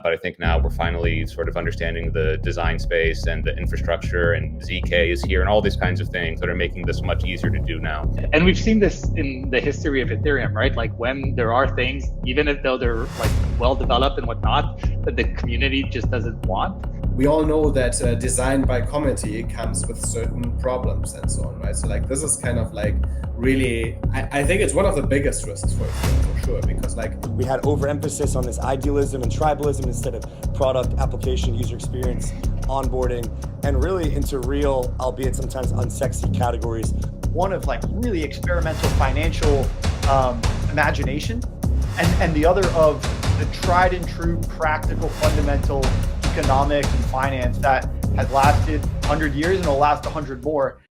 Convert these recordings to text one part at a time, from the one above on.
But I think now we're finally sort of understanding the design space and the infrastructure, and ZK is here and all these kinds of things that are making this much easier to do now. And we've seen this in the history of Ethereum, right? Like when there are things, even if though they're like well developed and whatnot, that the community just doesn't want. We all know that design by committee comes with certain problems and so on, right? So like this is kind of like really, I think it's one of the biggest risks for sure, because like we had overemphasis on this idealism and tribalism instead of product, application, user experience, onboarding, and really into real, albeit sometimes unsexy categories. One of like really experimental financial imagination, and the other of the tried and true practical fundamental economic and finance that has lasted 100 years and will last 100 more.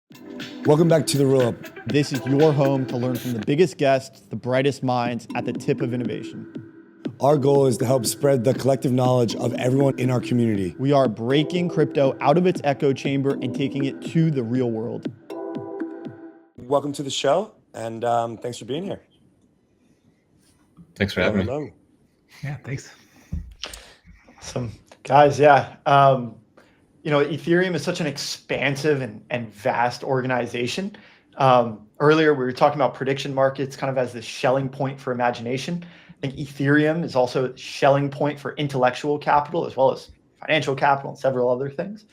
Welcome back to The Roll Up. This is your home to learn from the biggest guests, the brightest minds at the tip of innovation. Our goal is to help spread the collective knowledge of everyone in our community. We are breaking crypto out of its echo chamber and taking it to the real world. Welcome to the show, and thanks for being here. Thanks for having me. Yeah, thanks. Awesome. Guys, yeah. Ethereum is such an expansive and vast organization. Earlier, we were talking about prediction markets kind of as the Schelling point for imagination. I think Ethereum is also a Schelling point for intellectual capital as well as financial capital and several other things.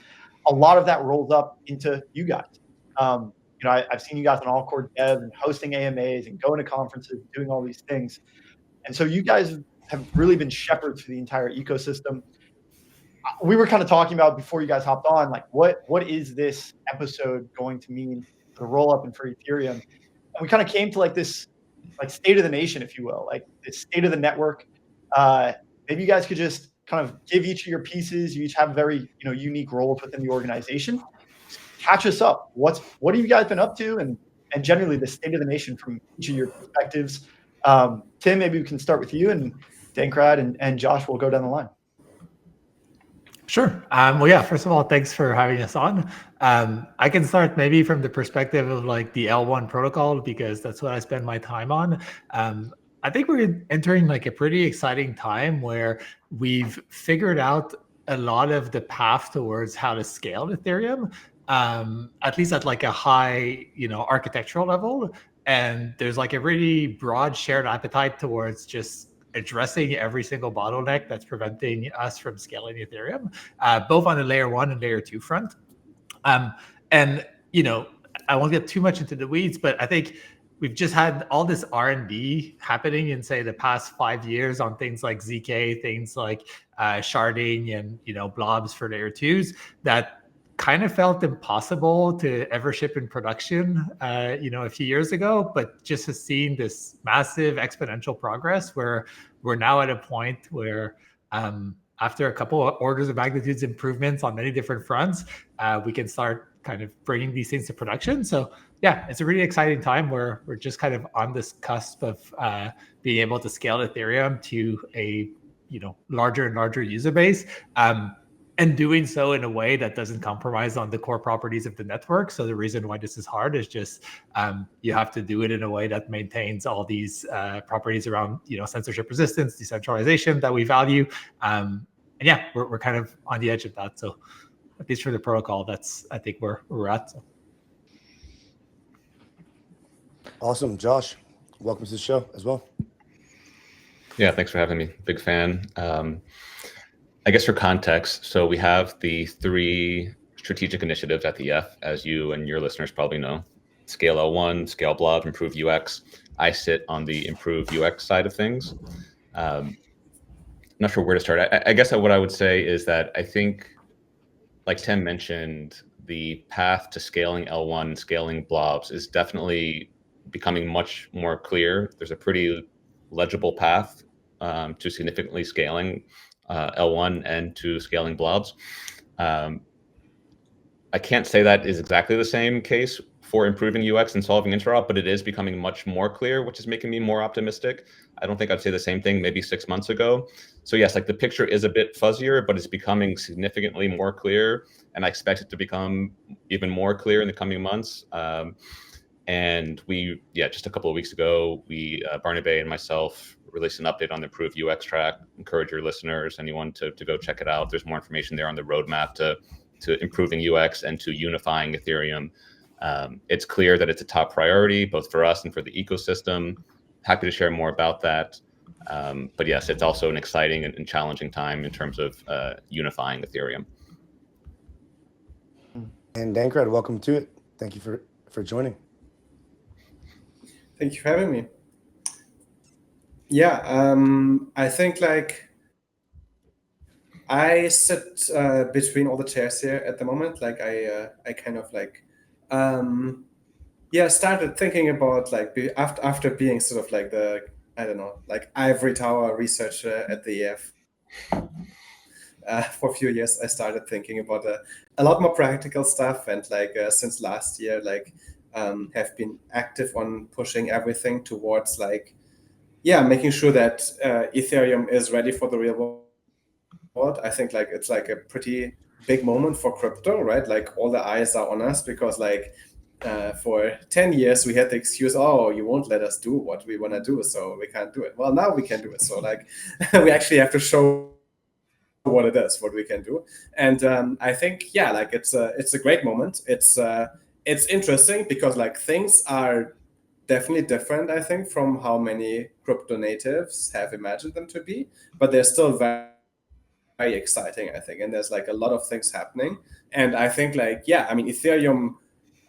A lot of that rolls up into you guys. I've seen you guys on All Core Dev and hosting AMAs and going to conferences, doing all these things. And so you guys have really been shepherds for the entire ecosystem. We were kind of talking about before you guys hopped on, like what is this episode going to mean for the roll up and for Ethereum? And we kind of came to like this like state of the nation, if you will, like the state of the network. Maybe you guys could just kind of give each of your pieces. You each have very unique roles within the organization. Catch us up. What have you guys been up to, and generally the state of the nation from each of your perspectives? Tim, maybe we can start with you, and Dankrad and Josh will go down the line. Sure. Well, yeah, first of all, thanks for having us on. I can start maybe from the perspective of like the L1 protocol, because that's what I spend my time on. I think we're entering like a pretty exciting time where we've figured out a lot of the path towards how to scale Ethereum, at least at like a high, architectural level. And there's like a really broad shared appetite towards just addressing every single bottleneck that's preventing us from scaling Ethereum, both on the layer 1 and layer 2 front. I won't get too much into the weeds, but I think we've just had all this R&D happening in, say, the past 5 years on things like ZK, things like sharding and, blobs for layer 2s that kind of felt impossible to ever ship in production, a few years ago, but just has seen this massive exponential progress where we're now at a point where after a couple of orders of magnitudes improvements on many different fronts, we can start kind of bringing these things to production. So yeah, it's a really exciting time where we're just kind of on this cusp of being able to scale Ethereum to a larger and larger user base. And doing so in a way that doesn't compromise on the core properties of the network. So the reason why this is hard is just you have to do it in a way that maintains all these properties around censorship resistance, decentralization that we value. And yeah, we're kind of on the edge of that. So at least for the protocol, that's I think where we're at. So. Awesome, Josh. Welcome to the show as well. Yeah, thanks for having me. Big fan. I guess for context, so we have the 3 strategic initiatives at the ETH, as you and your listeners probably know. Scale L1, Scale Blob, Improve UX. I sit on the Improve UX side of things. I'm not sure where to start. I guess what I would say is that I think, like Tim mentioned, the path to scaling L1, scaling blobs is definitely becoming much more clear. There's a pretty legible path to significantly scaling L1 and to scaling blobs. I can't say that is exactly the same case for improving UX and solving interop, but it is becoming much more clear, which is making me more optimistic. I don't think I'd say the same thing maybe 6 months ago. So yes, like the picture is a bit fuzzier, but it's becoming significantly more clear, and I expect it to become even more clear in the coming months. And we, just a couple of weeks ago, we, Barnaby and myself, released an update on the Improve UX track. Encourage your listeners, anyone to go check it out. There's more information there on the roadmap to improving UX and to unifying Ethereum. It's clear that it's a top priority, both for us and for the ecosystem. Happy to share more about that. But yes, it's also an exciting and challenging time in terms of unifying Ethereum. And Dankrad, welcome to it. Thank you for joining. Thank you for having me. Yeah, I think like I sit between all the chairs here at the moment. Like I kind of like started thinking about like after being sort of like the, I don't know, like ivory tower researcher at the ETH. For a few years, I started thinking about a lot more practical stuff, and like since last year, like have been active on pushing everything towards like, making sure that Ethereum is ready for the real world. I think like it's like a pretty big moment for crypto, right? Like all the eyes are on us because like for 10 years we had the excuse, oh, you won't let us do what we want to do, so we can't do it. Well, now we can do it. So like we actually have to show what it is, what we can do. And I think, like it's a great moment. It's interesting because like things are definitely different, I think, from how many crypto natives have imagined them to be, but they're still very, very exciting, I think. And there's like a lot of things happening. And I think like, I mean, Ethereum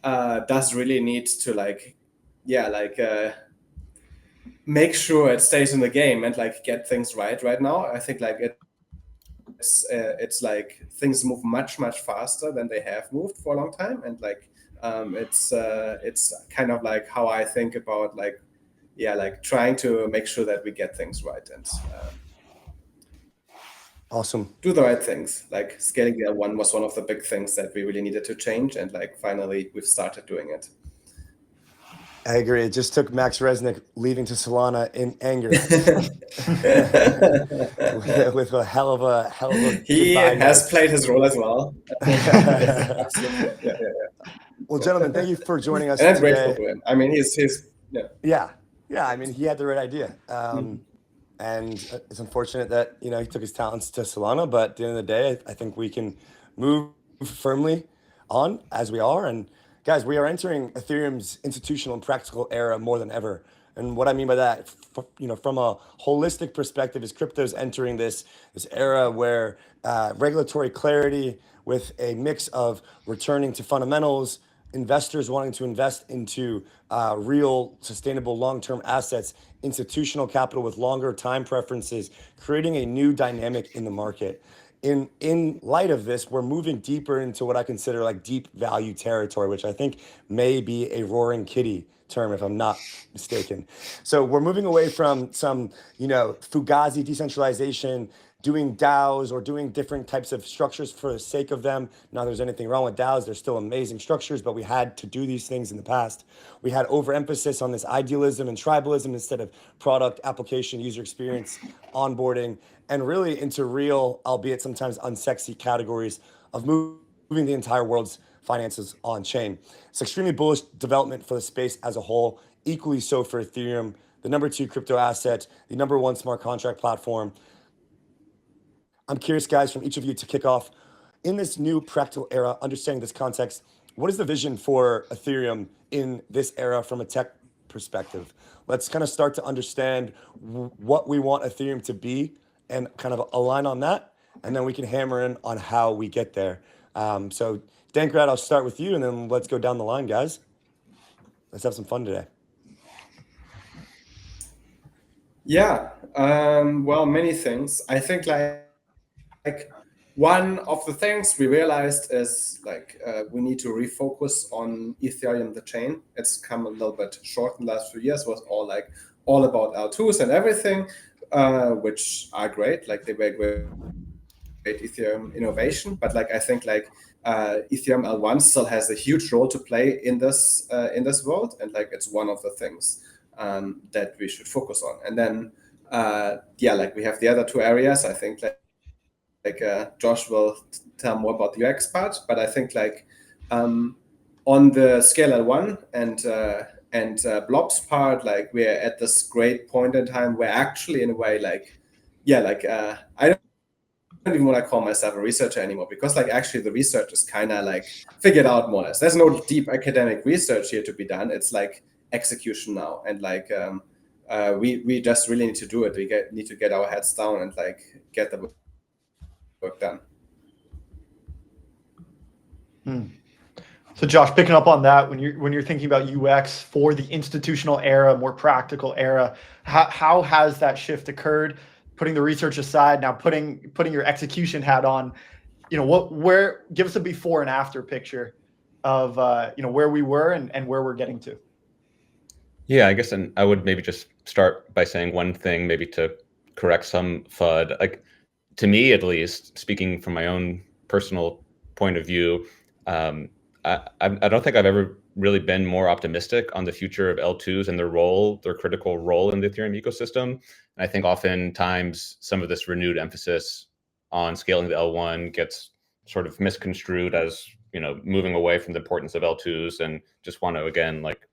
does really need to like, make sure it stays in the game and like get things right now. I think like it's like things move much faster than they have moved for a long time, and like it's kind of like how I think about like like trying to make sure that we get things right and awesome, do the right things. Like scaling the L1 was one of the big things that we really needed to change, and like finally we've started doing it. I agree. It just took Max Resnick leaving to Solana in anger. with a hell of a he has played his role as well. Absolutely. Well, gentlemen, thank you for joining us and I'm today. grateful to him. I mean, he's I mean, he had the right idea. And it's unfortunate that he took his talents to Solana, but at the end of the day, I think we can move firmly on as we are. And guys, we are entering Ethereum's institutional and practical era more than ever. And what I mean by that, from a holistic perspective, is crypto's entering this era where regulatory clarity with a mix of returning to fundamentals, investors wanting to invest into real, sustainable, long-term assets, institutional capital with longer time preferences, creating a new dynamic in the market. In light of this, we're moving deeper into what I consider like deep value territory, which I think may be a roaring kitty term, if I'm not mistaken. So we're moving away from some, fugazi decentralization, doing DAOs or doing different types of structures for the sake of them. Not there's anything wrong with DAOs. They're still amazing structures, but we had to do these things in the past. We had overemphasis on this idealism and tribalism instead of product, application, user experience, onboarding, and really into real, albeit sometimes unsexy categories of moving the entire world's finances on chain. It's extremely bullish development for the space as a whole, equally so for Ethereum, the number 2 crypto asset, the number 1 smart contract platform. I'm curious, guys, from each of you to kick off, in this new practical era, understanding this context, what is the vision for Ethereum in this era from a tech perspective? Let's kind of start to understand what we want Ethereum to be and kind of align on that, and then we can hammer in on how we get there. So Dankrad, I'll start with you, and then let's go down the line, guys. Let's have some fun today. Well, many things. I think like one of the things we realized is like we need to refocus on Ethereum, the chain. It's come a little bit short in the last few years. It was all about L2s and everything, which are great. Like they were great Ethereum innovation, but like I think like Ethereum L1 still has a huge role to play in this world, and like it's one of the things that we should focus on. And then like we have the other 2 areas. I think like Josh will tell more about the UX part, but I think like on the scale L1 and blobs part, like we're at this great point in time where actually in a way I don't even want to call myself a researcher anymore, because like actually the research is kind of like figured out more or less. There's no deep academic research here to be done. It's like execution now, and like we just really need to do it. We need to get our heads down and like get the work done. So Josh, picking up on that, when you're thinking about UX for the institutional era, more practical era, how has that shift occurred? Putting the research aside, now putting your execution hat on, give us a before and after picture of where we were and where we're getting to. Yeah, I guess, and I would maybe just start by saying one thing, maybe to correct some FUD. Like, to me, at least, speaking from my own personal point of view, I don't think I've ever really been more optimistic on the future of L2s and their critical role in the Ethereum ecosystem. And I think oftentimes some of this renewed emphasis on scaling the L1 gets sort of misconstrued as, moving away from the importance of L2s, and just want to, again, like,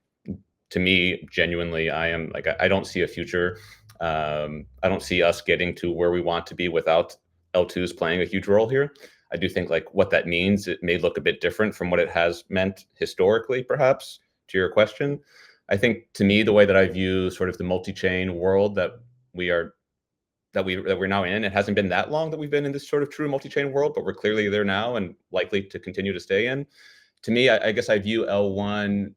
to me, genuinely, I don't see a future. I don't see us getting to where we want to be without L2s playing a huge role here. I do think like what that means, it may look a bit different from what it has meant historically, perhaps, to your question. I think, to me, the way that I view sort of the multi-chain world that we're now in, it hasn't been that long that we've been in this sort of true multi-chain world, but we're clearly there now and likely to continue to stay in. To me, I guess I view L1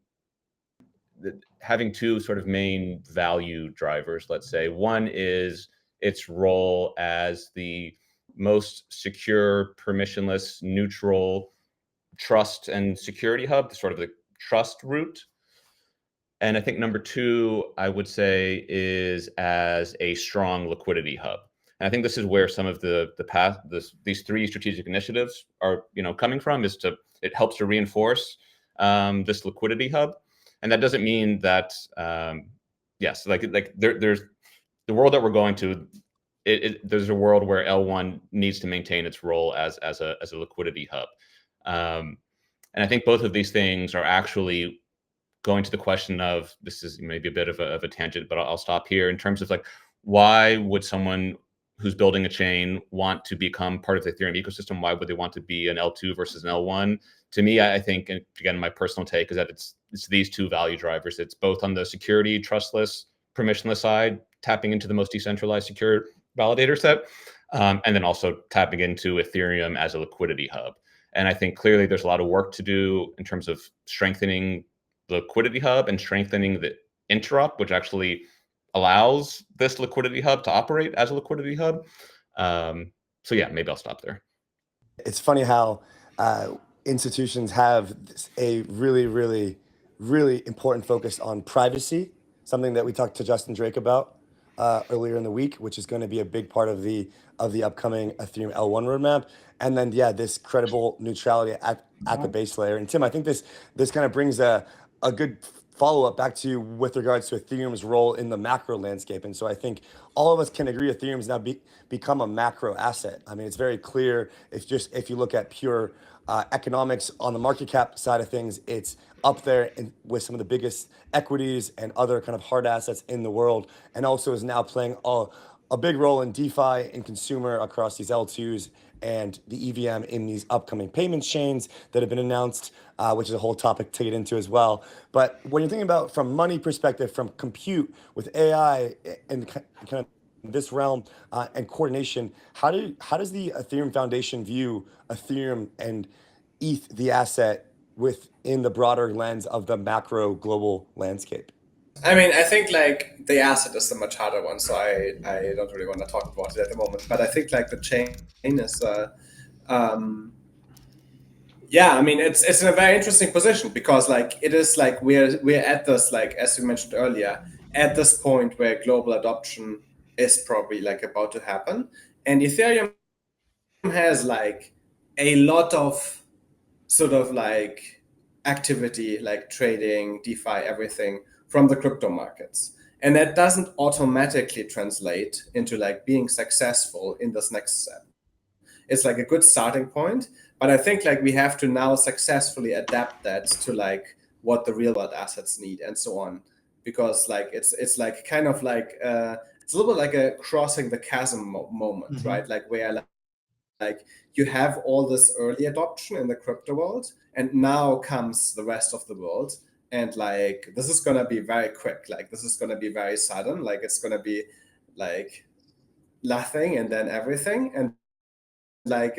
having two sort of main value drivers, let's say. One is its role as the most secure, permissionless, neutral trust and security hub, sort of the trust root. And I think number two, I would say, is as a strong liquidity hub. And I think this is where some of these three strategic initiatives are, coming from. It helps to reinforce this liquidity hub. And that doesn't mean that, yes, there's the world that we're going to. There's a world where L1 needs to maintain its role as a liquidity hub, and I think both of these things are actually going to the question of, this is maybe a bit of a tangent, but I'll stop here, in terms of like, why would someone who's building a chain want to become part of the Ethereum ecosystem? Why would they want to be an L2 versus an L1? To me, I think, and again, my personal take is that it's these two value drivers. It's both on the security, trustless, permissionless side, tapping into the most decentralized secure validator set, and then also tapping into Ethereum as a liquidity hub. And I think clearly there's a lot of work to do in terms of strengthening the liquidity hub and strengthening the interop, which actually allows this liquidity hub to operate as a liquidity hub. So yeah, maybe I'll stop there. It's funny how institutions have a really, really, really important focus on privacy, something that we talked to Justin Drake about earlier in the week, which is going to be a big part of the upcoming Ethereum L1 roadmap. And then, yeah, this credible neutrality at the base layer. And Tim, I think this kind of brings a good follow-up back to with regards to Ethereum's role in the macro landscape. And so I think all of us can agree Ethereum's now become a macro asset. I mean, it's very clear if you look at pure economics on the market cap side of things, it's up there with some of the biggest equities and other kind of hard assets in the world, and also is now playing a big role in DeFi and consumer across these L2s and the EVM in these upcoming payments chains that have been announced, which is a whole topic to get into as well. But when you're thinking about from money perspective, from compute with AI and kind of this realm and coordination, how does the Ethereum Foundation view Ethereum and ETH, the asset, within the broader lens of the macro global landscape? I mean, I think like the asset is a much harder one, so I don't really want to talk about it at the moment. But I think like the chain is, yeah, I mean, it's in a very interesting position, because like it is like we're at this, like, as you mentioned earlier, at this point where global adoption is probably like about to happen, and Ethereum has like a lot of sort of like activity, like trading, DeFi, everything from the crypto markets. And that doesn't automatically translate into like being successful in this next step. it's like a good starting point. But I think like we have to now successfully adapt that to like what the real world assets need and so on, because like it's like kind of like it's a little bit like a crossing the chasm moment, right? Like where like you have all this early adoption in the crypto world, and now comes the rest of the world. And like, this is going to be very quick. Like, this is going to be very sudden. Like, it's going to be like nothing and then everything. And like,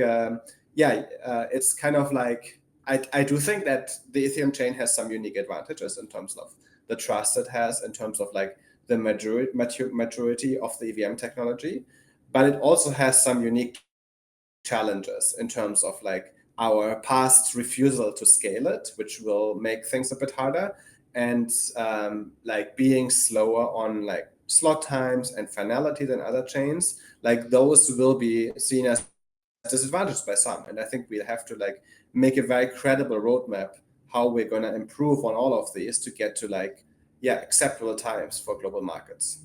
it's kind of like, I do think that the Ethereum chain has some unique advantages in terms of the trust it has, in terms of like the maturity of the EVM technology. But it also has some unique challenges in terms of like our past refusal to scale it, which will make things a bit harder, and like being slower on like slot times and finality than other chains. Like those will be seen as disadvantaged by some, and I think we'll have to like make a very credible roadmap how we're going to improve on all of these to get to like acceptable times for global markets.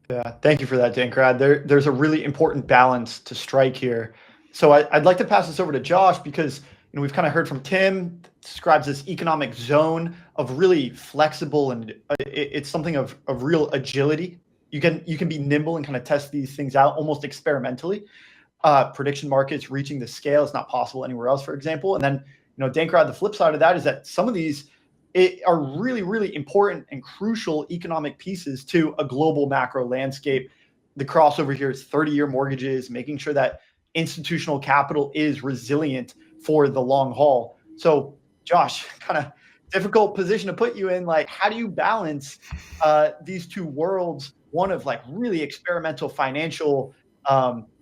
Yeah, thank you for that, Dankrad. There's a really important balance to strike here. So I'd like to pass this over to Josh, because we've kind of heard from Tim, describes this economic zone of really flexible, and it's something of real agility. You can be nimble and kind of test these things out almost experimentally. Prediction markets reaching the scale is not possible anywhere else, for example. And then Dankrad, the flip side of that is that some of these are really, really important and crucial economic pieces to a global macro landscape. The crossover here is 30-year mortgages, making sure that institutional capital is resilient for the long haul. So Josh, kind of difficult position to put you in. Like, how do you balance these two worlds, one of like really experimental financial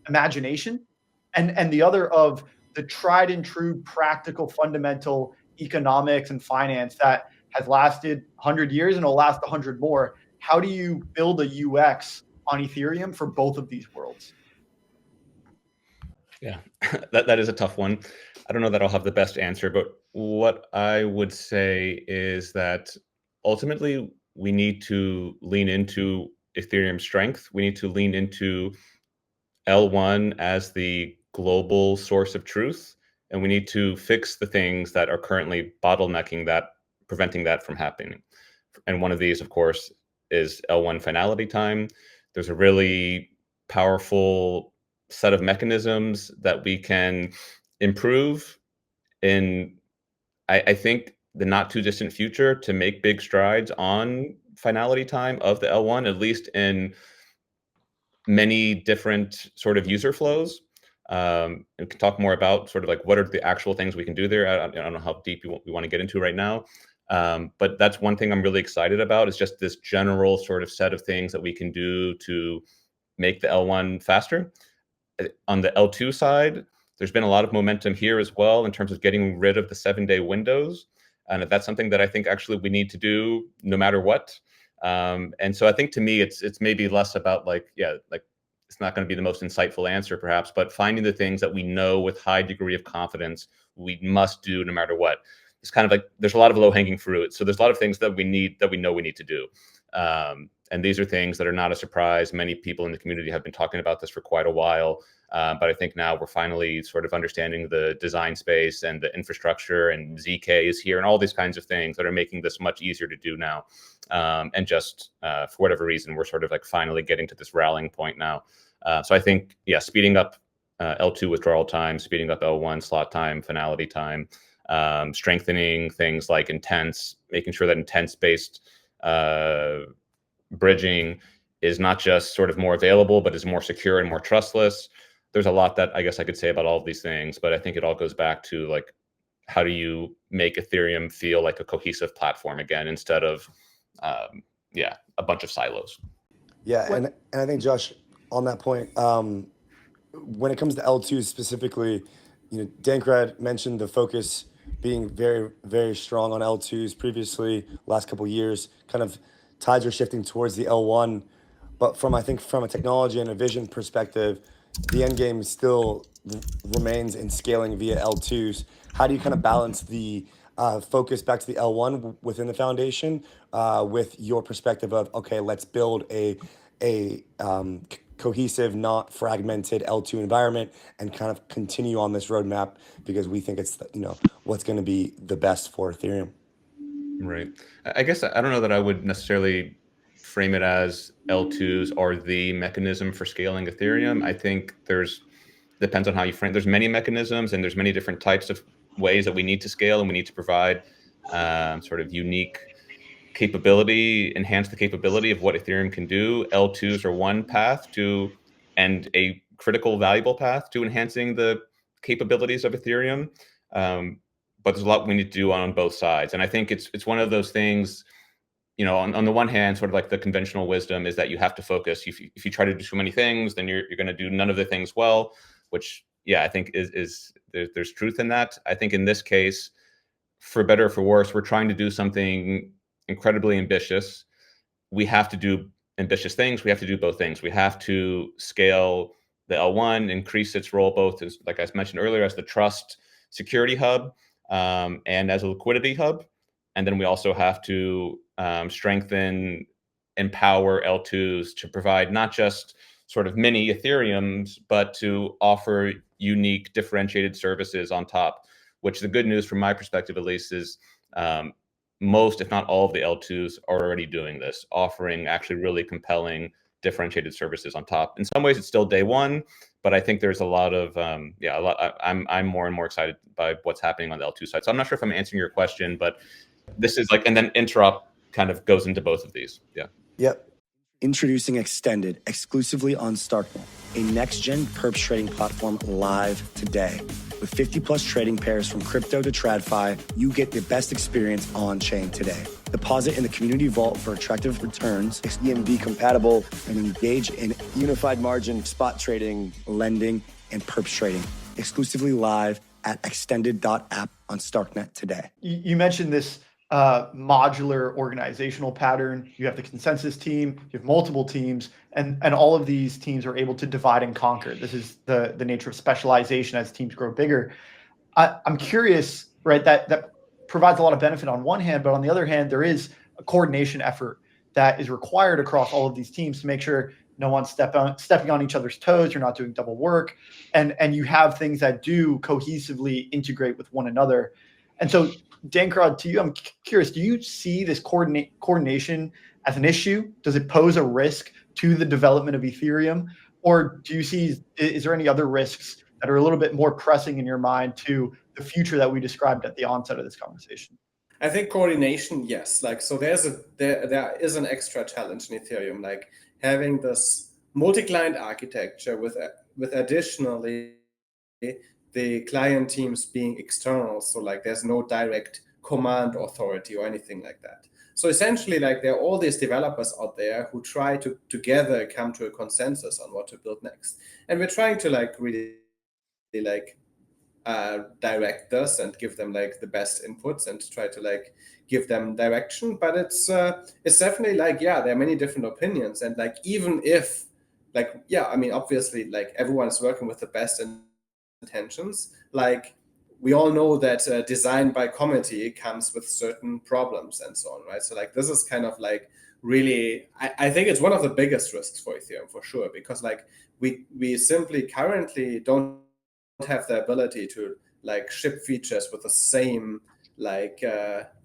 imagination, and the other of the tried and true practical fundamental economics and finance that has lasted 100 years and will last 100 more? How do you build a UX on Ethereum for both of these worlds? Yeah, that is a tough one. I don't know that I'll have the best answer, but what I would say is that ultimately we need to lean into Ethereum's strength. We need to lean into L1 as the global source of truth, and we need to fix the things that are currently bottlenecking that, preventing that from happening. And one of these, of course, is L1 finality time. There's a really powerful set of mechanisms that we can improve in, I think, the not too distant future to make big strides on finality time of the L1, at least in many different sort of user flows. And we can talk more about sort of like what are the actual things we can do there. I don't know how deep we want to get into right now. But that's one thing I'm really excited about, is just this general sort of set of things that we can do to make the L1 faster. On the L2 side, there's been a lot of momentum here as well in terms of getting rid of the 7-day windows. And that's something that I think actually we need to do no matter what. And so I think to me, it's maybe less about like it's not going to be the most insightful answer perhaps, but finding the things that we know with high degree of confidence we must do no matter what. It's kind of like there's a lot of low-hanging fruit. So there's a lot of things that we know we need to do. And these are things that are not a surprise. Many people in the community have been talking about this for quite a while. But I think now we're finally sort of understanding the design space and the infrastructure, and ZK is here and all these kinds of things that are making this much easier to do now. And just for whatever reason, we're sort of like finally getting to this rallying point now. So I think, speeding up L2 withdrawal time, speeding up L1 slot time, finality time, strengthening things like intents, making sure that intents-based bridging is not just sort of more available, but is more secure and more trustless. There's a lot that I guess I could say about all of these things, but I think it all goes back to like, how do you make Ethereum feel like a cohesive platform again, instead of, a bunch of silos. Yeah, and I think, Josh, on that point, when it comes to L2 specifically, Dankrad mentioned the focus being very, very strong on L2s previously, last couple of years, kind of tides are shifting towards the L1. But from a technology and a vision perspective, the end game still remains in scaling via L2s. How do you kind of balance the focus back to the L1 within the foundation with your perspective of, okay, let's build a cohesive, not fragmented L2 environment and kind of continue on this roadmap because we think it's, what's going to be the best for Ethereum. Right. I guess I don't know that I would necessarily frame it as L2s are the mechanism for scaling Ethereum. I think depends on how you frame. There's many mechanisms and there's many different types of ways that we need to scale, and we need to provide sort of unique capability, enhance the capability of what Ethereum can do. L2s are one path to, and a critical, valuable path to enhancing the capabilities of Ethereum. But there's a lot we need to do on both sides. And I think it's one of those things, on the one hand, sort of like the conventional wisdom is that you have to focus. If you try to do too many things, then you're going to do none of the things well, which, I think there's truth in that. I think in this case, for better or for worse, we're trying to do something incredibly ambitious. We have to do ambitious things. We have to do both things. We have to scale the L1, increase its role both as, like I mentioned earlier, as the trust security hub and as a liquidity hub. And then we also have to strengthen, empower L2s to provide not just sort of mini Ethereums, but to offer unique, differentiated services on top, which the good news from my perspective, at least, is most, if not all of the L2s are already doing this, offering actually really compelling, differentiated services on top. In some ways, it's still day one, but I think there's a lot of, I'm more and more excited by what's happening on the L2 side. So I'm not sure if I'm answering your question, but this is like, and then interop kind of goes into both of these. Yeah. Yep. Introducing Extended exclusively on Starknet, a next-gen perps trading platform live today. With 50 plus trading pairs from crypto to TradFi, you get the best experience on chain today. Deposit in the community vault for attractive returns, EMV compatible, and engage in unified margin, spot trading, lending, and perps trading. Exclusively live at extended.app on Starknet today. You mentioned this modular organizational pattern. You have the consensus team, you have multiple teams, and all of these teams are able to divide and conquer. This is the nature of specialization as teams grow bigger. I'm curious, right, that provides a lot of benefit on one hand, but on the other hand, there is a coordination effort that is required across all of these teams to make sure no one's stepping on each other's toes, you're not doing double work, and you have things that do cohesively integrate with one another. And so, Dankrad, to you, I'm curious, do you see this coordination as an issue? Does it pose a risk to the development of Ethereum? Or do you see, is there any other risks that are a little bit more pressing in your mind to the future that we described at the onset of this conversation? I think coordination, yes. Like, so there is an extra challenge in Ethereum, like having this multi-client architecture with additionally the client teams being external. So like there's no direct command authority or anything like that. So essentially, like there are all these developers out there who try to together come to a consensus on what to build next. And we're trying to like really like direct this and give them like the best inputs and try to like give them direction. But it's definitely like, yeah, there are many different opinions. And like, even if like, yeah, I mean, obviously like everyone is working with the best intentions, like we all know that design by committee comes with certain problems and so on, right? So like this is kind of like really, I think it's one of the biggest risks for Ethereum for sure, because like we simply currently don't have the ability to like ship features with the same like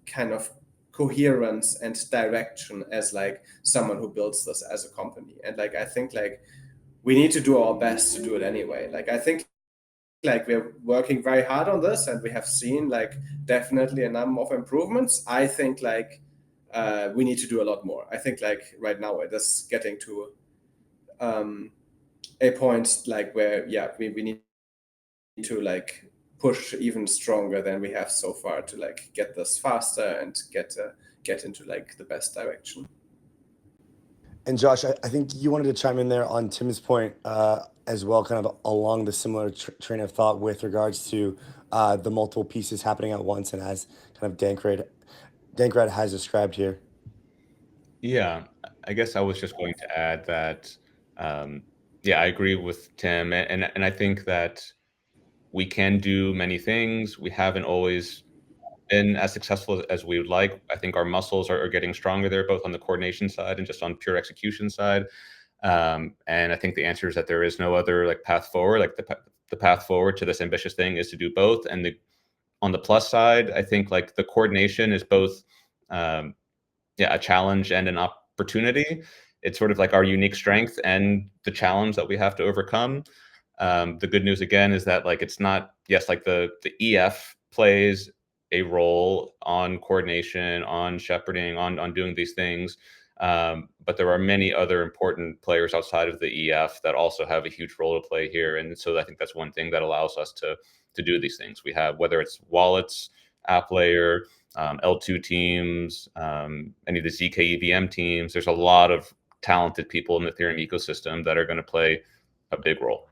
kind of coherence and direction as like someone who builds this as a company. And like I think like we need to do our best to do it anyway. Like I think like we're working very hard on this and we have seen like definitely a number of improvements. I think like we need to do a lot more. I think like right now it is getting to a point like where, yeah, we need to like push even stronger than we have so far to like get this faster and get into like the best direction. And Josh, I think you wanted to chime in there on Tim's point as well, kind of along the similar train of thought with regards to the multiple pieces happening at once, and as kind of Dankrad has described here. Yeah, I guess I was just going to add that, yeah, I agree with Tim, and I think that we can do many things. We haven't always been as successful as we would like. I think our muscles are getting stronger there, both on the coordination side and just on pure execution side. And I think the answer is that there is no other like path forward. Like the path forward to this ambitious thing is to do both. And on the plus side, I think like the coordination is both a challenge and an opportunity. It's sort of like our unique strength and the challenge that we have to overcome. The good news again is that like it's not, yes, like the EF plays a role on coordination, on shepherding, on doing these things. But there are many other important players outside of the EF that also have a huge role to play here. And so I think that's one thing that allows us to do these things. We have, whether it's wallets, app layer, L2 teams, any of the ZK EVM teams, there's a lot of talented people in the Ethereum ecosystem that are going to play a big role.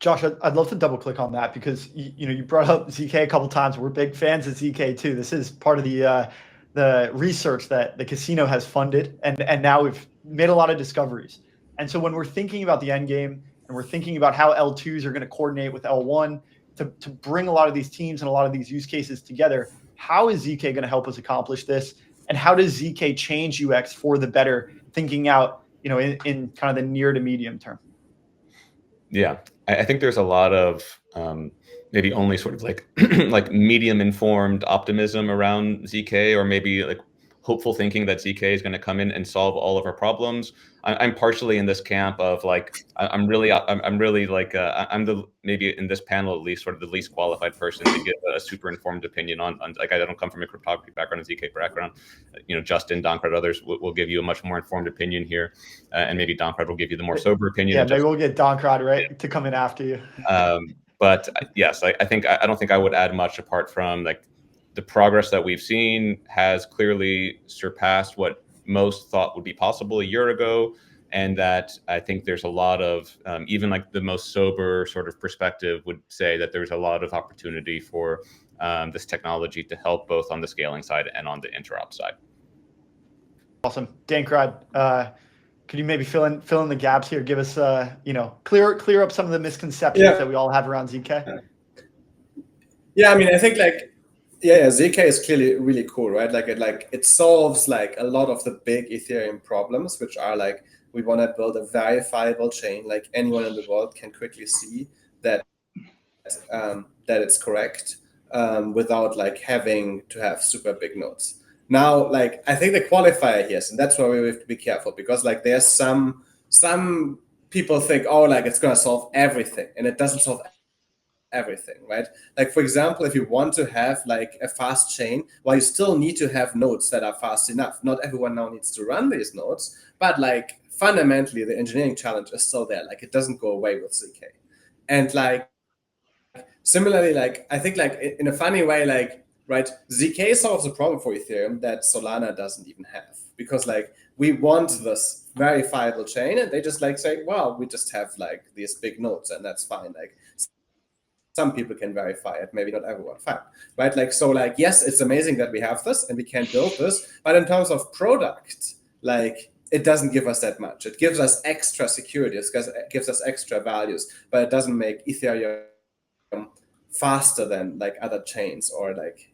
Josh, I'd love to double click on that because you brought up ZK a couple of times. We're big fans of ZK too. This is part of the research that the casino has funded, and now we've made a lot of discoveries. And so when we're thinking about the end game and we're thinking about how L2s are going to coordinate with L1 to bring a lot of these teams and a lot of these use cases together, how is ZK going to help us accomplish this? And how does ZK change UX for the better, thinking out, in kind of the near to medium term? Yeah, I think there's a lot of maybe only sort of like like medium informed optimism around ZK, or maybe like hopeful thinking that ZK is going to come in and solve all of our problems. I'm partially in this camp of like I'm really like I'm the, maybe in this panel at least, sort of the least qualified person to give a super informed opinion on like I don't come from a cryptography background, a ZK background. Justin, Dankrad, others will give you a much more informed opinion here, and maybe Dankrad will give you the more sober opinion. Yeah, maybe we'll get Dankrad to come in after you. But yes, I don't think I would add much apart from like the progress that we've seen has clearly surpassed what most thought would be possible a year ago. And that I think there's a lot of, even like the most sober sort of perspective would say that there's a lot of opportunity for this technology to help both on the scaling side and on the interop side. Awesome. Dankrad, could you maybe fill in the gaps here? Give us, clear up some of the misconceptions that we all have around ZK. Yeah, I mean, I think like, ZK is clearly really cool, right? Like it solves like a lot of the big Ethereum problems, which are like, we want to build a verifiable chain, like anyone in the world can quickly see that that it's correct without like having to have super big nodes. Now, like I think the qualifier here, and that's why we have to be careful, because like there's some people think, oh, like it's gonna solve everything, and it doesn't solve everything, right? Like for example, if you want to have like a fast chain, well, you still need to have nodes that are fast enough. Not everyone now needs to run these nodes, but like fundamentally the engineering challenge is still there. Like it doesn't go away with ZK. And like similarly, like I think like in a funny way, like, right, ZK solves a problem for Ethereum that Solana doesn't even have, because like we want this verifiable chain, and they just like say, well, we just have like these big nodes and that's fine. Like some people can verify it, maybe not everyone, fine, right? Like, so like, yes, it's amazing that we have this and we can build this, but in terms of product, like it doesn't give us that much. It gives us extra security, it gives us extra values, but it doesn't make Ethereum faster than like other chains, or like,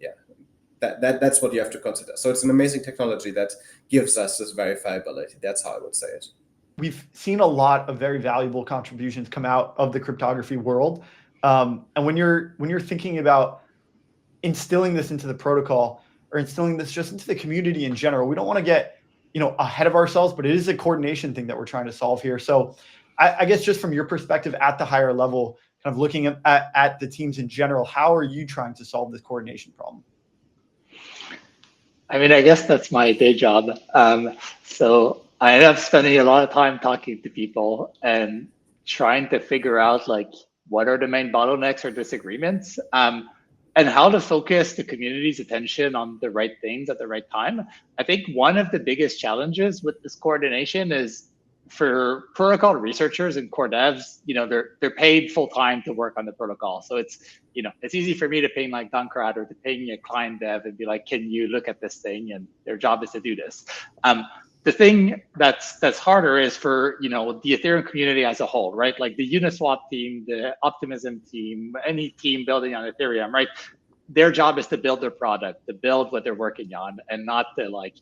that's what you have to consider. So it's an amazing technology that gives us this verifiability. That's how I would say it. We've seen a lot of very valuable contributions come out of the cryptography world. And when you're thinking about instilling this into the protocol, or instilling this just into the community in general, we don't want to get ahead of ourselves, but it is a coordination thing that we're trying to solve here. So I guess just from your perspective at the higher level, kind of looking at the teams in general, how are you trying to solve this coordination problem? I mean, I guess that's my day job. So I end up spending a lot of time talking to people and trying to figure out like what are the main bottlenecks or disagreements, and how to focus the community's attention on the right things at the right time. I think one of the biggest challenges with this coordination is for protocol researchers and core devs, they're paid full time to work on the protocol. So it's easy for me to ping like Dankrad or to ping a client dev and be like, can you look at this thing? And their job is to do this. The thing that's harder is for the Ethereum community as a whole, right? Like the Uniswap team, the Optimism team, any team building on Ethereum, right? Their job is to build their product, to build what they're working on, and not to like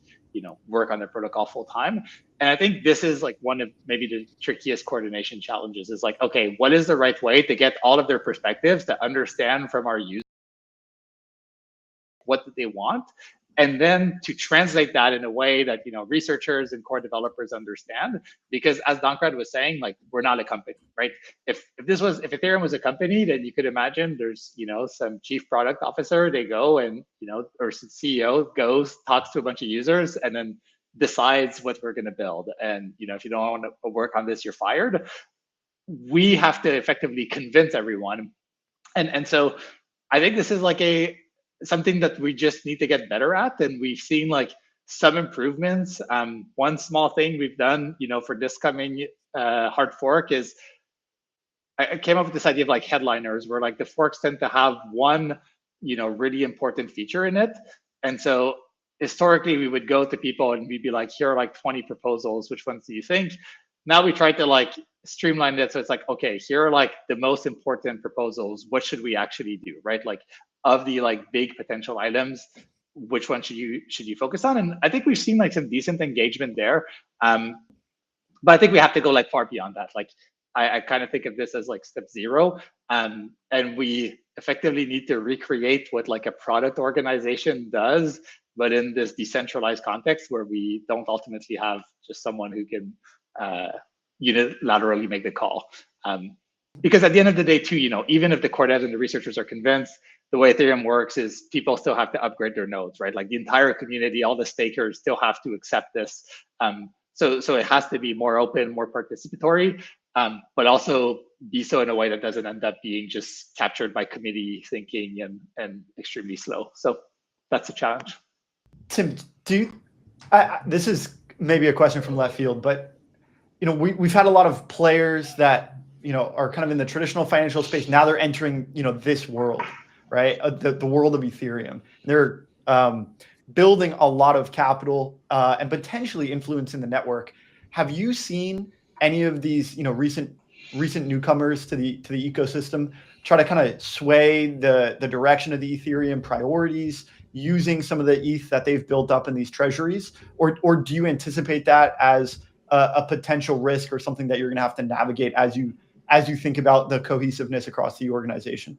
work on the protocol full time. And I think this is like one of maybe the trickiest coordination challenges is like, okay, what is the right way to get all of their perspectives to understand from our users what they want, and then to translate that in a way that researchers and core developers understand. Because as Dankrad was saying, like, we're not a company, right? If Ethereum was a company, then you could imagine there's some chief product officer, they go and or CEO goes, talks to a bunch of users, and then decides what we're going to build. And if you don't want to work on this, you're fired. We have to effectively convince everyone, and so I think this is like something that we just need to get better at. And we've seen like some improvements. One small thing we've done, for this coming hard fork is I came up with this idea of like headliners, where like the forks tend to have one, really important feature in it. And so historically we would go to people and we'd be like, here are like 20 proposals. Which ones do you think? Now we try to like streamline it. So it's like, okay, here are like the most important proposals. What should we actually do, right? Like of the like big potential items, which one should you focus on? And I think we've seen like some decent engagement there. But I think we have to go like far beyond that. Like I kind of think of this as like step 0. And we effectively need to recreate what like a product organization does, but in this decentralized context where we don't ultimately have just someone who can unilaterally make the call. Because at the end of the day too, even if the core devs and the researchers are convinced, the way Ethereum works is people still have to upgrade their nodes, right? Like the entire community, all the stakers still have to accept this. So it has to be more open, more participatory, but also be so in a way that doesn't end up being just captured by committee thinking and extremely slow. So that's a challenge. Tim, this is maybe a question from left field, but we've had a lot of players that are kind of in the traditional financial space. Now they're entering this world, right? The world of Ethereum. They're building a lot of capital and potentially influencing the network. Have you seen any of these recent newcomers to the ecosystem try to kind of sway the direction of the Ethereum priorities using some of the ETH that they've built up in these treasuries, or do you anticipate that as a potential risk or something that you're going to have to navigate as you think about the cohesiveness across the organization?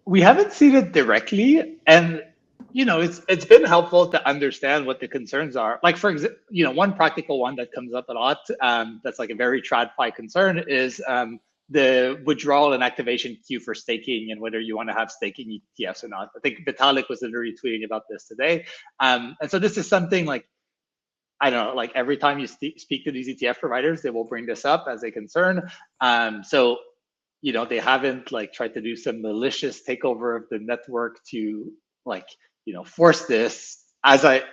We haven't seen it directly, and it's been helpful to understand what the concerns are. Like for example, one practical one that comes up a lot, that's like a very TradFi concern, is the withdrawal and activation queue for staking, and whether you want to have staking ETFs or not. I think Vitalik was literally tweeting about this today, and so this is something like, I don't know, like every time you speak to these ETF providers, they will bring this up as a concern. So they haven't like tried to do some malicious takeover of the network to like force this. As to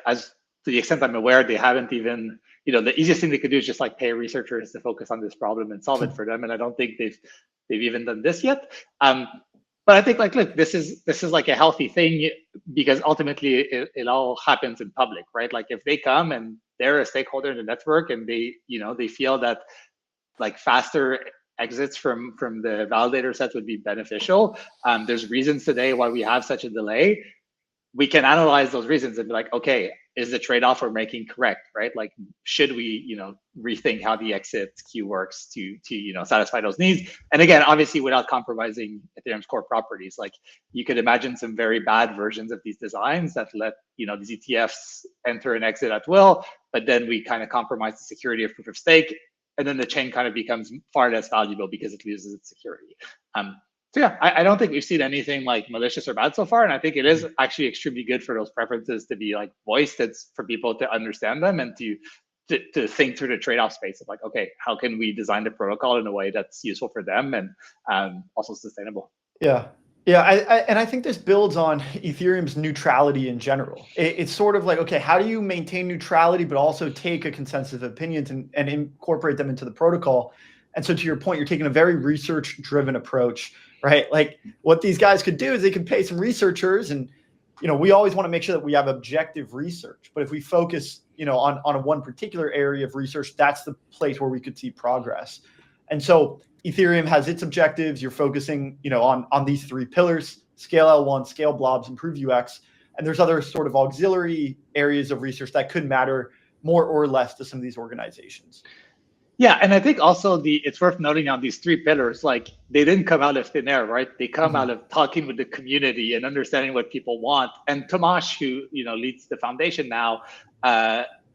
the extent I'm aware, they haven't even, the easiest thing they could do is just like pay researchers to focus on this problem and solve it for them. And I don't think they've even done this yet. But I think like, look, this is like a healthy thing, because ultimately it all happens in public, right? Like if they come and they're a stakeholder in the network and they feel that like faster exits from the validator set would be beneficial. There's reasons today why we have such a delay. We can analyze those reasons and be like, okay, is the trade-off we're making correct, right? Like, should we, rethink how the exit queue works to satisfy those needs? And again, obviously, without compromising Ethereum's core properties. Like, you could imagine some very bad versions of these designs that let these ETFs enter and exit at will, but then we kind of compromise the security of proof of stake, and then the chain kind of becomes far less valuable because it loses its security. So yeah, I don't think we've seen anything like malicious or bad so far, and I think it is actually extremely good for those preferences to be like voiced. It's for people to understand them and to think through the trade-off space of like, okay, how can we design the protocol in a way that's useful for them and also sustainable? Yeah. I think this builds on Ethereum's neutrality in general. It's sort of like, okay, how do you maintain neutrality but also take a consensus of opinions and incorporate them into the protocol? And so to your point, you're taking a very research-driven approach, right? Like what these guys could do is they could pay some researchers, and we always want to make sure that we have objective research. But if we focus, on one particular area of research, that's the place where we could see progress. And so Ethereum has its objectives. You're focusing, on these 3 pillars: scale L1, scale blobs, improve UX. And there's other sort of auxiliary areas of research that could matter more or less to some of these organizations. Yeah, and I think also it's worth noting on these three pillars, like they didn't come out of thin air, right? They come out of talking with the community and understanding what people want. And Tomasz, who leads the foundation now,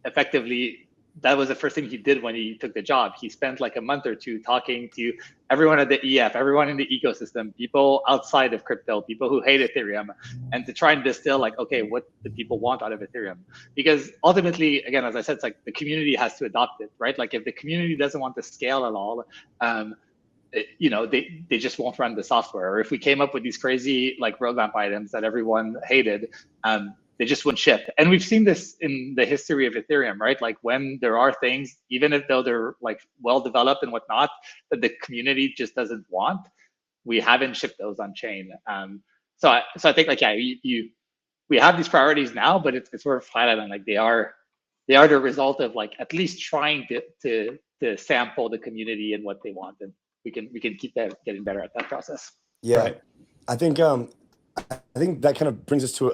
effectively, that was the first thing he did when he took the job. He spent like a month or two talking to everyone at the EF, everyone in the ecosystem, people outside of crypto, people who hate Ethereum, and to try and distill like, okay, what do people want out of Ethereum? Because ultimately, again, as I said, it's like the community has to adopt it, right? Like if the community doesn't want to scale at all, they just won't run the software. Or if we came up with these crazy like roadmap items that everyone hated, they just wouldn't ship. And we've seen this in the history of Ethereum, right? Like when there are things, even if though they're like well developed and whatnot, that the community just doesn't want, we haven't shipped those on chain. So I think like, yeah, we have these priorities now, but it's worth highlighting like they are the result of like at least trying to sample the community and what they want, and we can keep getting better at that process. Yeah, Right. I think that kind of brings us to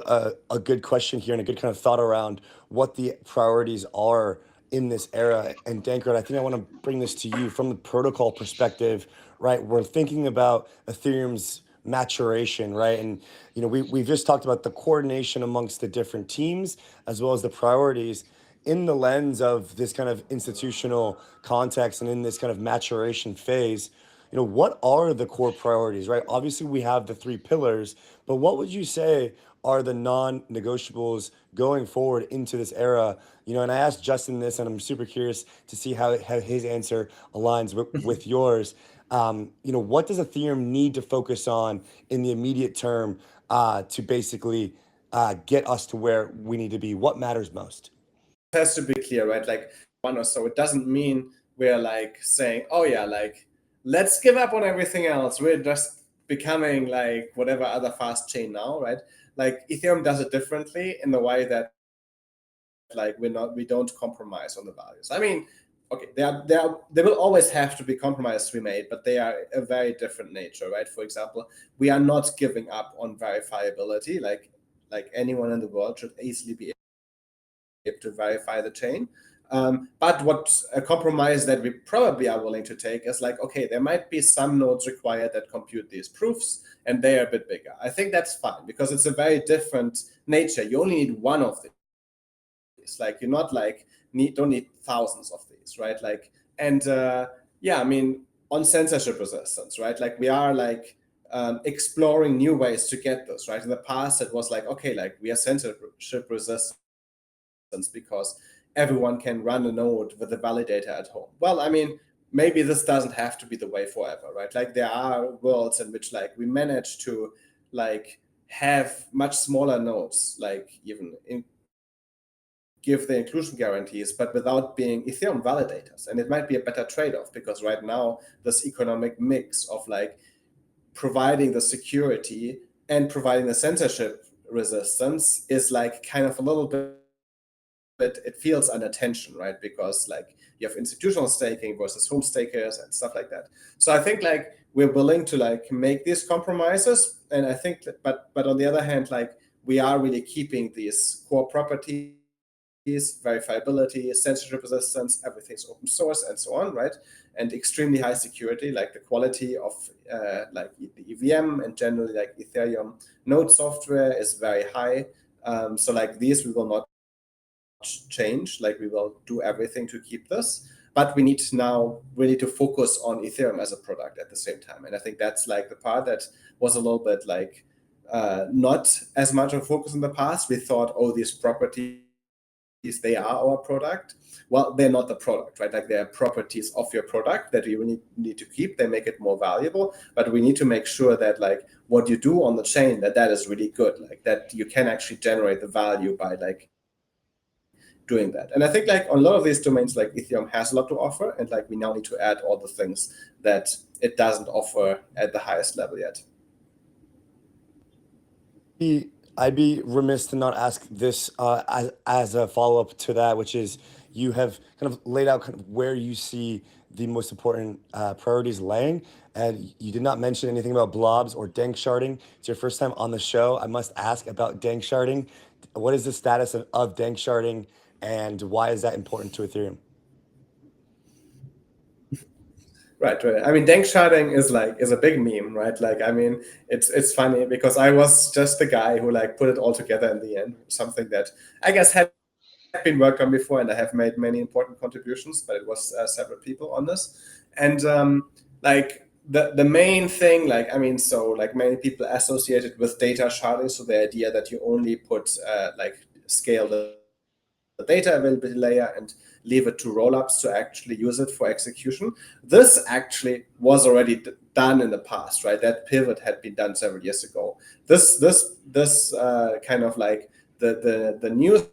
a good question here and a good kind of thought around what the priorities are in this era. And Dankrad, I think I want to bring this to you from the protocol perspective, right? We're thinking about Ethereum's maturation, right? And we've just talked about the coordination amongst the different teams as well as the priorities in the lens of this kind of institutional context and in this kind of maturation phase. What are the core priorities, right? Obviously, we have the three pillars, but what would you say are the non-negotiables going forward into this era? And I asked Justin this, and I'm super curious to see how his answer aligns with yours. What does Ethereum need to focus on in the immediate term to basically get us to where we need to be? What matters most? It has to be clear, right? Like one or so. It doesn't mean we're like saying, oh yeah, like let's give up on everything else. We're just becoming like whatever other fast chain now, right? Like Ethereum does it differently in the way that like we don't compromise on the values. I mean, okay, there will always have to be compromises to be made, but they are a very different nature, right? For example, we are not giving up on verifiability. Like anyone in the world should easily be able to verify the chain. But what a compromise that we probably are willing to take is like, okay, there might be some nodes required that compute these proofs, and they are a bit bigger. I think that's fine because it's a very different nature. You only need one of these. Like you're not like don't need thousands of these, right? Like I mean on censorship resistance, right? Like we are like exploring new ways to get this, right? In the past, it was like, okay, like we are censorship resistant because everyone can run a node with a validator at home. Well, I mean, maybe this doesn't have to be the way forever, right? Like there are worlds in which like we manage to like have much smaller nodes, like even give the inclusion guarantees, but without being Ethereum validators. And it might be a better trade-off because right now this economic mix of like providing the security and providing the censorship resistance is like kind of a little bit, it feels under tension, right? Because like you have institutional staking versus home stakers and stuff like that. So I think like we're willing to like make these compromises, and I think that, but on the other hand, like we are really keeping these core properties, verifiability, censorship resistance, everything's open source and so on, right? And extremely high security, like the quality of like the EVM and generally like Ethereum node software is very high. So like these we will not change, like we will do everything to keep this, but we need now really to focus on Ethereum as a product at the same time. And I think that's like the part that was a little bit like not as much of a focus in the past. We thought, oh, these properties, they are our product. Well, they're not the product, right? Like they're properties of your product that you need to keep. They make it more valuable, but we need to make sure that like what you do on the chain, that is really good, like that you can actually generate the value by like doing that. And I think like on a lot of these domains, like Ethereum has a lot to offer, and like we now need to add all the things that it doesn't offer at the highest level yet. I'd be remiss to not ask this as a follow-up to that, which is you have kind of laid out kind of where you see the most important priorities laying. And you did not mention anything about blobs or Danksharding. It's your first time on the show. I must ask about Danksharding. What is the status of Danksharding, and why is that important to Ethereum? Right. I mean, Danksharding is a big meme, right? Like, I mean, it's funny because I was just the guy who like put it all together in the end. Something that I guess had been worked on before, and I have made many important contributions, but it was several people on this. And like the main thing, like, I mean, so like many people associated with data sharding, so the idea that you only put like scale the data availability layer and leave it to rollups to actually use it for execution. This actually was already done in the past, right? That pivot had been done several years ago. This kind of like the news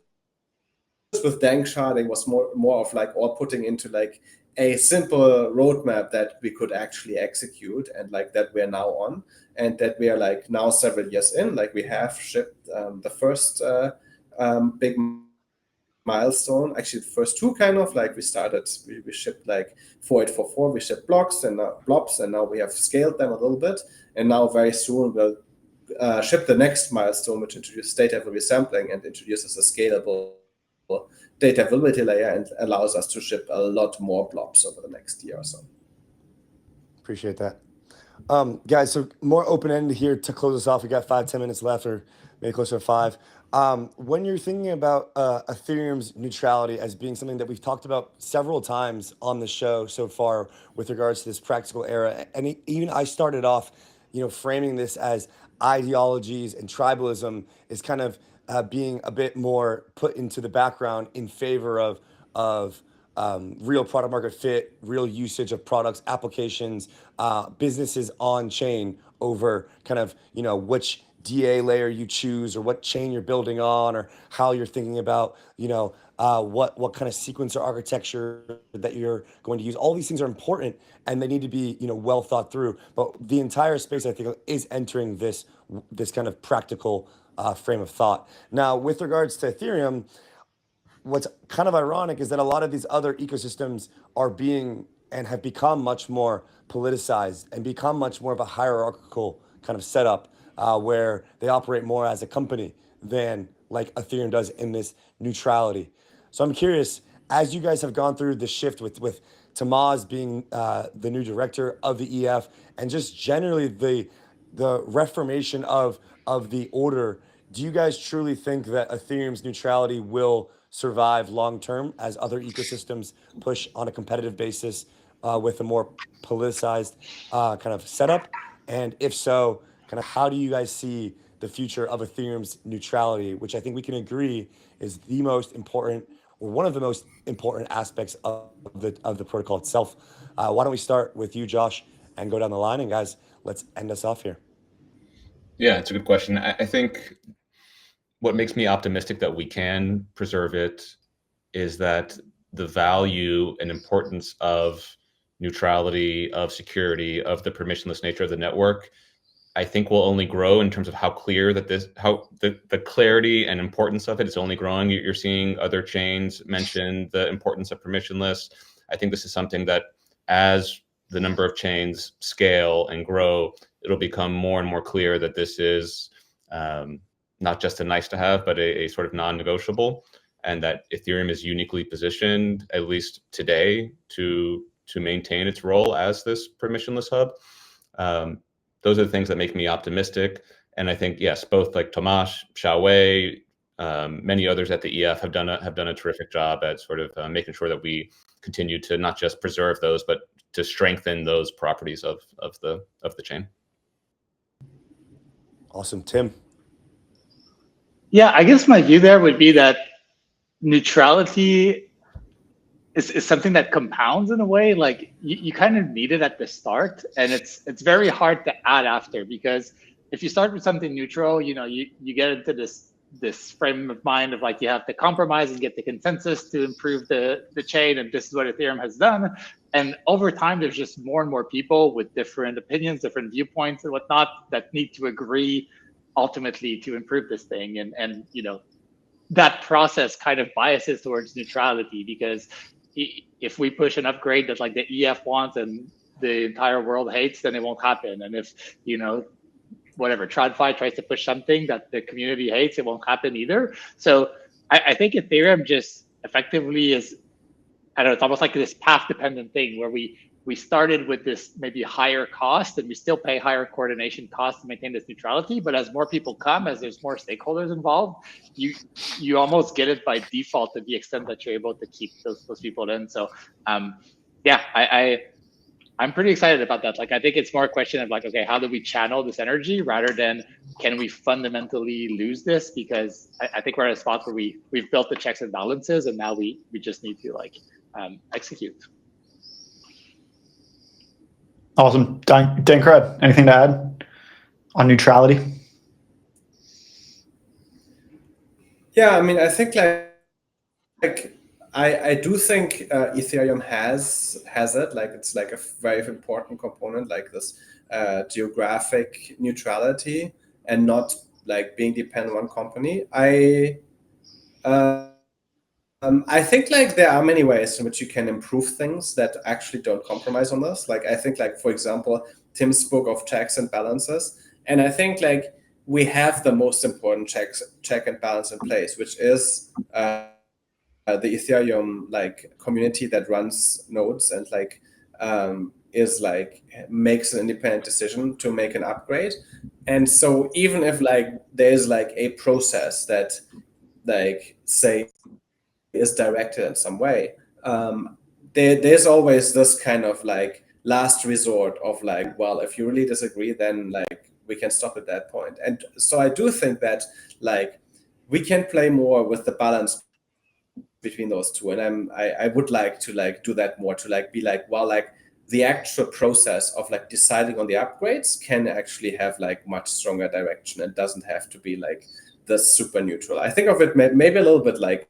with Danksharding was more of like all putting into like a simple roadmap that we could actually execute, and like that we're now on, and that we are like now several years in, like we have shipped the first big milestone, actually the first two, kind of like we shipped like 4844, we shipped blocks and blobs, and now we have scaled them a little bit, and now very soon we'll ship the next milestone, which introduces data availability sampling and introduces a scalable data availability layer and allows us to ship a lot more blobs over the next year or so. Appreciate that. Guys, so more open-ended here to close us off. We got 5-10 minutes left, or maybe closer to 5. When you're thinking about Ethereum's neutrality as being something that we've talked about several times on the show so far with regards to this practical era, and even I started off, framing this as ideologies and tribalism is kind of being a bit more put into the background in favor of real product market fit, real usage of products, applications, businesses on chain over kind of, which DA layer you choose or what chain you're building on or how you're thinking about, what kind of sequencer architecture that you're going to use. All these things are important and they need to be, well thought through. But the entire space, I think, is entering this kind of practical frame of thought. Now, with regards to Ethereum, what's kind of ironic is that a lot of these other ecosystems are being and have become much more politicized and become much more of a hierarchical kind of setup where they operate more as a company than like Ethereum does in this neutrality. So I'm curious, as you guys have gone through the shift with Tamaz being the new director of the EF and just generally the reformation of the order, do you guys truly think that Ethereum's neutrality will survive long term as other ecosystems push on a competitive basis with a more politicized kind of setup? And if so, kind of how do you guys see the future of Ethereum's neutrality, which I think we can agree is the most important or one of the most important aspects of the protocol itself? Why don't we start with you, Josh, and go down the line? And guys, let's end us off here. Yeah, it's a good question. I think what makes me optimistic that we can preserve it is that the value and importance of neutrality, of security, of the permissionless nature of the network, I think will only grow in terms of how clear that the clarity and importance of it is only growing. You're seeing other chains mention the importance of permissionless. I think this is something that as the number of chains scale and grow, it'll become more and more clear that this is not just a nice to have, but a sort of non-negotiable, and that Ethereum is uniquely positioned, at least today, to maintain its role as this permissionless hub. Those are the things that make me optimistic. And I think, yes, both like Tomasz, Xiaowei, many others at the EF have done a terrific job at sort of making sure that we continue to not just preserve those, but to strengthen those properties of the chain. Awesome. Tim? Yeah, I guess my view there would be that neutrality is something that compounds in a way. Like you kind of need it at the start, and it's very hard to add after, because if you start with something neutral, you get into this frame of mind of like you have to compromise and get the consensus to improve the chain, and this is what Ethereum has done. And over time, there's just more and more people with different opinions, different viewpoints and whatnot that need to agree ultimately to improve this thing. And that process kind of biases towards neutrality, because if we push an upgrade that like the EF wants and the entire world hates, then it won't happen. And if, whatever, TradFi tries to push something that the community hates, it won't happen either. So I think Ethereum just effectively is, I don't know, it's almost like this path-dependent thing where we started with this maybe higher cost, and we still pay higher coordination costs to maintain this neutrality. But as more people come, as there's more stakeholders involved, you almost get it by default to the extent that you're able to keep those people in. So yeah, I'm pretty excited about that. Like, I think it's more a question of like, okay, how do we channel this energy rather than can we fundamentally lose this? Because I think we're at a spot where we've built the checks and balances, and now we just need to like execute. Awesome. Dankrad, anything to add on neutrality? Yeah, I mean, I think like I do think Ethereum has it. Like, it's like a very important component, like this geographic neutrality and not like being dependent on one company. I think like there are many ways in which you can improve things that actually don't compromise on this. Like, I think like, for example, Tim spoke of checks and balances, and I think like we have the most important check and balance in place, which is the Ethereum like community that runs nodes and like is like makes an independent decision to make an upgrade. And so even if like there's like a process that like say is directed in some way, there's always this kind of like last resort of like, well, if you really disagree, then like we can stop at that point. And so I do think that like we can play more with the balance between those two, and I would like to like do that more, to like be like, well, like the actual process of like deciding on the upgrades can actually have like much stronger direction and doesn't have to be like the super neutral. I think of it maybe a little bit like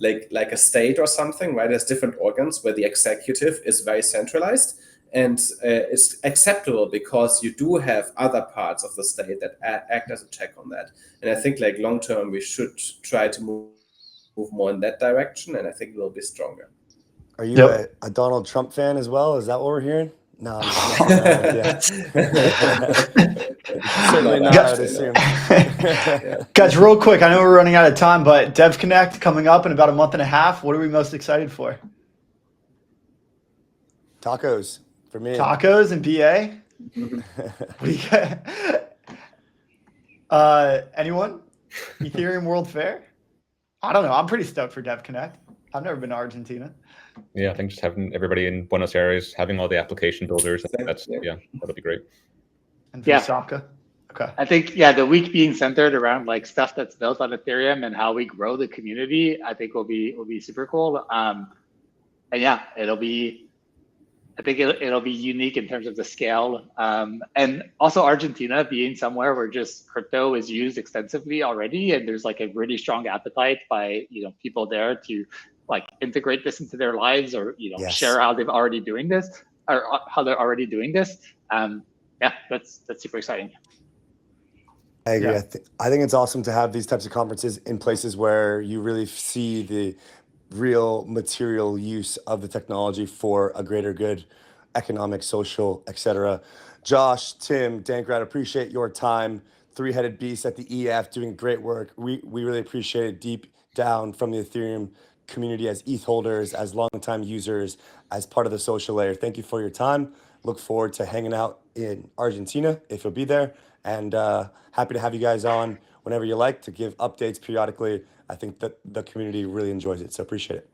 a state or something, right? There's different organs where the executive is very centralized, and it's acceptable because you do have other parts of the state that act as a check on that. And I think like long term we should try to move more in that direction, and I think we'll be stronger. Are you a Donald Trump fan as well? Is that what we're hearing? No, certainly not, I would assume. Guys, real quick, I know we're running out of time, but DevConnect coming up in about a month and a half. What are we most excited for? Tacos for me. Tacos and BA? Anyone? Ethereum World Fair? I don't know. I'm pretty stoked for DevConnect. I've never been to Argentina. Yeah, I think just having everybody in Buenos Aires, having all the application builders, that'll be great. And Visaka. Okay. I think, yeah, the week being centered around like stuff that's built on Ethereum and how we grow the community, I think will be super cool. And yeah, it'll be unique in terms of the scale. And also Argentina being somewhere where just crypto is used extensively already, and there's like a really strong appetite by people there to like integrate this into their lives, or share how they're already doing this, or how they're already doing this. Yeah, that's super exciting. I agree. Yeah. I think it's awesome to have these types of conferences in places where you really see the real material use of the technology for a greater good, economic, social, etc. Josh, Tim, Dankrad, appreciate your time. Three-headed beast at the EF, doing great work. We really appreciate it deep down from the Ethereum community as ETH holders, as longtime users, as part of the social layer. Thank you for your time. Look forward to hanging out in Argentina if you'll be there, and happy to have you guys on whenever you like to give updates periodically. I think that the community really enjoys it, so appreciate it.